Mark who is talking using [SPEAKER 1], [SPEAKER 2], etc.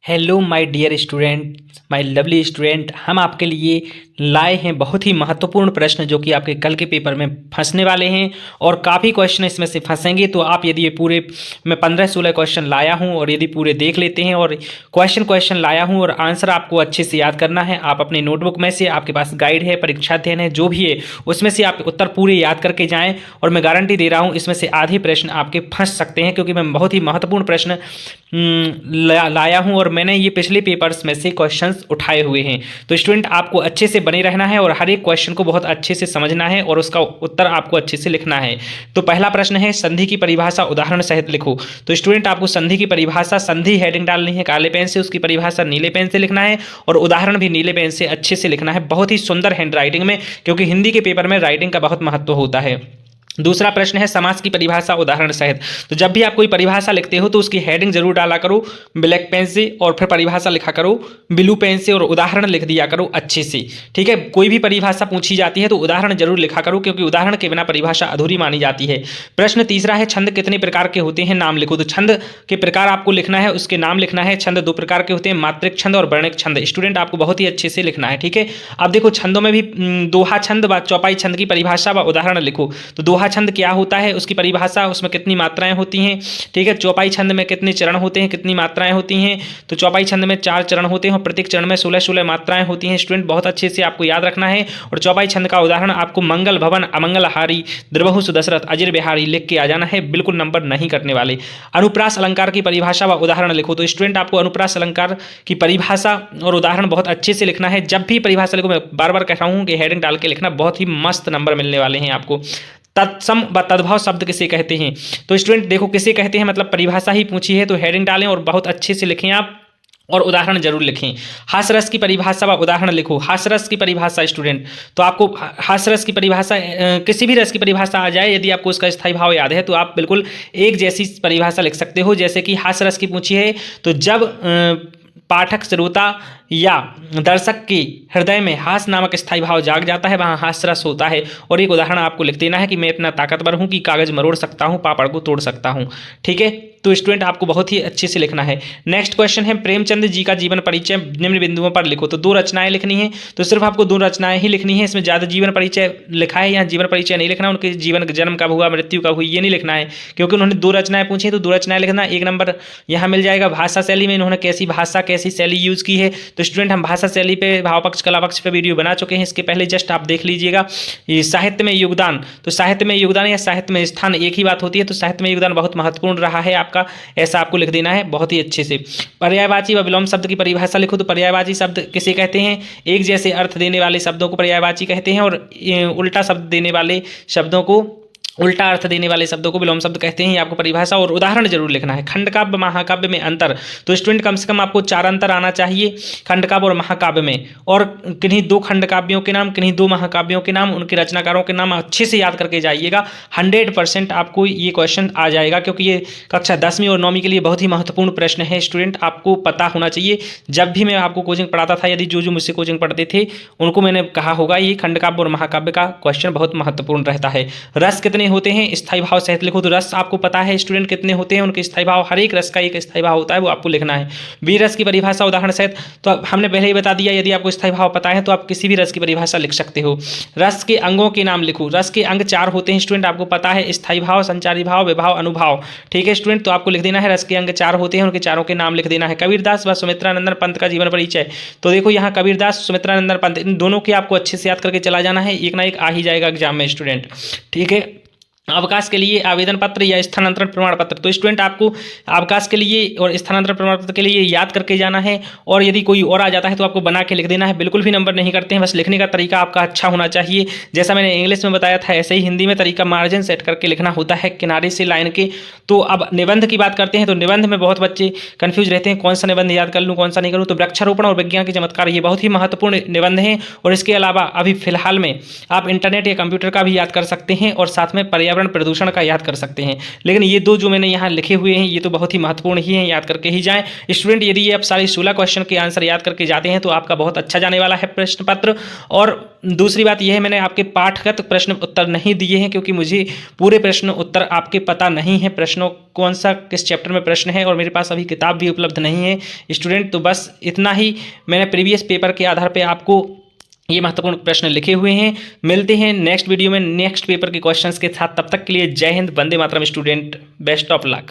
[SPEAKER 1] Hello my dear student, my lovely student. हम आपके लिए लाए हैं बहुत ही महत्वपूर्ण प्रश्न जो कि आपके कल के पेपर में फंसने वाले हैं और काफ़ी क्वेश्चन इसमें से फंसेंगे। तो आप यदि ये पूरे मैं 15-16 क्वेश्चन लाया हूं और यदि पूरे देख लेते हैं और क्वेश्चन लाया हूं और आंसर आपको अच्छे से याद करना है। आप अपनी नोटबुक में से, आपके पास गाइड है, परीक्षा अध्ययन है, जो भी है उसमें से आप उत्तर पूरे याद करके जाएँ। और मैं गारंटी दे रहा हूँ इसमें से आधे प्रश्न आपके फंस सकते हैं, क्योंकि मैं बहुत ही महत्वपूर्ण प्रश्न लाया हूं और मैंने ये पिछले पेपर्स में से क्वेश्चंस उठाए हुए हैं। तो स्टूडेंट आपको अच्छे से बने रहना है और हर एक क्वेश्चन को बहुत अच्छे से समझना है और उसका उत्तर आपको अच्छे से लिखना है। तो पहला प्रश्न है, संधि की परिभाषा उदाहरण सहित लिखो। तो स्टूडेंट आपको संधि की परिभाषा, संधि हेडिंग डालनी है काले पेन से, उसकी परिभाषा नीले पेन से लिखना है और उदाहरण भी नीले पेन से अच्छे से लिखना है, बहुत ही सुंदर हैंड राइटिंग में, क्योंकि हिंदी के पेपर में राइटिंग का बहुत महत्व होता है। दूसरा प्रश्न है, समास की परिभाषा उदाहरण सहित। तो जब भी आप कोई परिभाषा लिखते हो तो उसकी हेडिंग जरूर डाला करो ब्लैक पेन से और फिर परिभाषा लिखा करो ब्लू पेन से और उदाहरण लिख दिया करो अच्छे से। ठीक है, कोई भी परिभाषा पूछी जाती है तो उदाहरण जरूर लिखा करो, क्योंकि उदाहरण के बिना परिभाषा अधूरी मानी जाती है। प्रश्न तीसरा है, छंद कितने प्रकार के होते हैं, नाम लिखो। तो छंद के प्रकार आपको लिखना है, उसके नाम लिखना है। छंद दो प्रकार के होते हैं, मात्रिक छंद और वर्णिक छंद। स्टूडेंट आपको बहुत ही अच्छे से लिखना है। ठीक है, अब देखो छंदों में भी दोहा छंद व चौपाई छंद की परिभाषा व उदाहरण लिखो। तो दोहा छंद क्या होता है, उसकी परिभाषा, उसमें कितनी मात्राएं होती हैं। ठीक है, चौपाई छंद में कितने चरण होते हैं, कितनी मात्राएं होती हैं। तो चौपाई छंद में 4 चरण होते हैं और प्रत्येक चरण में 16-16 मात्राएं होती हैं। स्टूडेंट बहुत अच्छे से आपको याद रखना है। और चौपाई छंद का उदाहरण आपको मंगल भवन, अमंगलहारी, द्रवहु सुदशरथ, अजिर बिहारी लिख के आ जाना है, बिल्कुल नंबर नहीं कटने वाले। अनुप्रास अलंकार की परिभाषा व उदाहरण लिखो। तो स्टूडेंट आपको अनुप्रास अलंकार की परिभाषा और उदाहरण बहुत अच्छे से लिखना है। जब भी परिभाषा लिखो, मैं बार बार कह रहा हूं कि हेडिंग डाल के लिखना, बहुत ही मस्त नंबर मिलने वाले हैं आपको। तत्सम व तद्भव शब्द किसे कहते हैं। तो स्टूडेंट देखो किसे कहते हैं, मतलब परिभाषा ही पूछी है, तो हेडिंग डालें और बहुत अच्छे से लिखें आप और उदाहरण जरूर लिखें। हास्यरस की परिभाषा व उदाहरण लिखो। हास्यरस की परिभाषा स्टूडेंट, तो आपको हास्यरस की परिभाषा, किसी भी रस की परिभाषा आ जाए, यदि आपको उसका स्थायी भाव याद है तो आप बिल्कुल एक जैसी परिभाषा लिख सकते हो। जैसे कि हास्यरस की पूछी है, तो जब पाठक, श्रोता या दर्शक के हृदय में हास्य नामक स्थायी भाव जाग जाता है, वहाँ हास्यरस होता है। और एक उदाहरण आपको लिख देना है कि मैं इतना ताकतवर हूँ कि कागज मरोड़ सकता हूँ, पापड़ को तोड़ सकता हूँ। ठीक है, तो स्टूडेंट आपको बहुत ही अच्छे से लिखना है। नेक्स्ट क्वेश्चन है, प्रेमचंद जी का जीवन परिचय निम्न बिंदुओं पर लिखो। तो 2 रचनाएं लिखनी है, तो सिर्फ आपको 2 रचनाएं ही लिखनी है। इसमें ज़्यादा जीवन परिचय लिखा है, यहाँ जीवन परिचय नहीं लिखना, उनके जीवन जन्म कब हुआ, मृत्यु कब हुई, ये नहीं लिखना है, क्योंकि उन्होंने 2 रचनाएं पूछी है, तो 2 रचनाएं लिखना। 1 नंबर यहाँ मिल जाएगा। भाषा शैली में इन्होंने कैसी भाषा, कैसी शैली यूज़ की है। तो स्टूडेंट हम भाषा शैली पे, भाव पक्ष, कला पक्ष पे वीडियो बना चुके हैं, इसके पहले जस्ट आप देख लीजिएगा। ये साहित्य में योगदान, तो साहित्य में योगदान या साहित्य में स्थान एक ही बात होती है, तो साहित्य में योगदान बहुत महत्वपूर्ण रहा है आपका, ऐसा आपको लिख देना है बहुत ही अच्छे से। पर्यायवाची व विलोम शब्द की परिभाषा लिखो। तो पर्यायवाची शब्द किसे कहते हैं, एक जैसे अर्थ देने वाले शब्दों को पर्यायवाची कहते हैं और उल्टा शब्द देने वाले शब्दों को, उल्टा अर्थ देने वाले शब्दों को विलोम शब्द कहते हैं। आपको परिभाषा और उदाहरण जरूर लिखना है। खंड काव्य महाकाव्य में अंतर, तो स्टूडेंट कम से कम आपको 4 अंतर आना चाहिए खंड काव्य और महाकाव्य में, और किन्हीं 2 खंड काव्यों के नाम, किन्हीं 2 महाकाव्यों के नाम, उनके रचनाकारों के नाम अच्छे से याद करके जाइएगा। 100% आपको ये क्वेश्चन आ जाएगा, क्योंकि ये कक्षा 10वीं और 9वीं के लिए बहुत ही महत्वपूर्ण प्रश्न है। स्टूडेंट आपको पता होना चाहिए, जब भी मैं आपको कोचिंग पढ़ाता था, यदि जो मुझसे कोचिंग पढ़ते थे उनको मैंने कहा होगा, ये खंड काव्य और महाकाव्य का क्वेश्चन बहुत महत्वपूर्ण रहता है। रस कितने होते हैं, स्थायी भाव सहित लिखो। तो रस आपको पता है स्टूडेंट कितने होते हैं, उनके स्थायी भाव, हर एक रस का एक स्थायी भाव होता है, वो आपको लिखना है। वीर रस की परिभाषा उदाहरण सहित, तो हमने पहले ही बता दिया, यदि आपको स्थायी भाव पता है तो आप किसी भी रस की परिभाषा लिख सकते हो। रस के अंगों के नाम लिखो। रस के अंग 4 होते हैं स्टूडेंट, आपको पता है, स्थायी भाव, संचारी भाव, विभाव, अनुभाव। ठीक है स्टूडेंट, तो आपको लिख देना है रस के अंग 4 होते हैं, उनके चारों के नाम लिख देना है। कबीरदास व सुमित्रानंदन पंत का जीवन परिचय, तो देखो यहाँ कबीरदास, सुमित्रानंदन पंत, इन दोनों की आपको अच्छे से याद करके चला जाना है, एक ना एक आ ही जाएगा एग्जाम में स्टूडेंट। ठीक है, अवकाश के लिए आवेदन पत्र या स्थानांतरण प्रमाण पत्र, तो स्टूडेंट आपको अवकाश के लिए और स्थानांतरण प्रमाण पत्र के लिए याद करके जाना है, और यदि कोई और आ जाता है तो आपको बना के लिख देना है। बिल्कुल भी नंबर नहीं करते हैं, बस लिखने का तरीका आपका अच्छा होना चाहिए। जैसा मैंने इंग्लिश में बताया था, ऐसे ही हिंदी में तरीका मार्जिन सेट करके लिखना होता है, किनारे से लाइन के। तो अब निबंध की बात करते हैं, तो निबंध में बहुत बच्चे कंफ्यूज रहते हैं, कौन सा निबंध याद कर लूँ, कौन सा नहीं करूँ। तो वृक्षारोपण और विज्ञान के चमत्कार, ये बहुत ही महत्वपूर्ण निबंध हैं। और इसके अलावा अभी फिलहाल में आप इंटरनेट या कंप्यूटर का भी याद कर सकते हैं, और साथ में पर्यावरण पर्यावरण प्रदूषण का याद कर सकते हैं। लेकिन ये दो जो मैंने यहाँ लिखे हुए हैं ये तो बहुत ही महत्वपूर्ण ही हैं, याद करके ही जाएं स्टूडेंट। यदि ये आप सारे 16 क्वेश्चन के आंसर याद करके जाते हैं तो आपका बहुत अच्छा जाने वाला है प्रश्न पत्र। और दूसरी बात यह है, मैंने आपके पाठगत प्रश्न उत्तर नहीं दिए हैं क्योंकि मुझे पूरे प्रश्न उत्तर आपके पता नहीं है, प्रश्नों कौन सा किस चैप्टर में प्रश्न है, और मेरे पास अभी किताब भी उपलब्ध नहीं है स्टूडेंट। तो बस इतना ही मैंने प्रीवियस पेपर के आधार पे आपको ये महत्वपूर्ण प्रश्न लिखे हुए हैं। मिलते हैं नेक्स्ट वीडियो में नेक्स्ट पेपर के क्वेश्चंस के साथ, तब तक के लिए जय Hind, Vande Mataram student, best of luck.